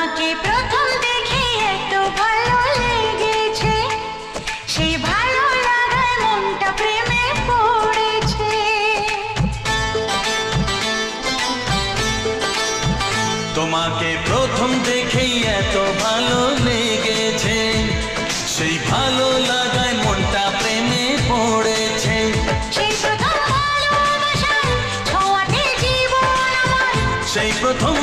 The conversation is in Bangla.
তোমাকে প্রথম দেখে এত ভালো লেগেছে, সেই ভালো লাগায় মনটা প্রেমে পড়েছে। তোমাকে প্রথম দেখেই এত ভালো লেগেছে, সেই ভালো লাগায় মনটা প্রেমে পড়েছে। সেই প্রথম ভালোবাসার ছোঁয়াতে জীবন আমার, সেই প্রথম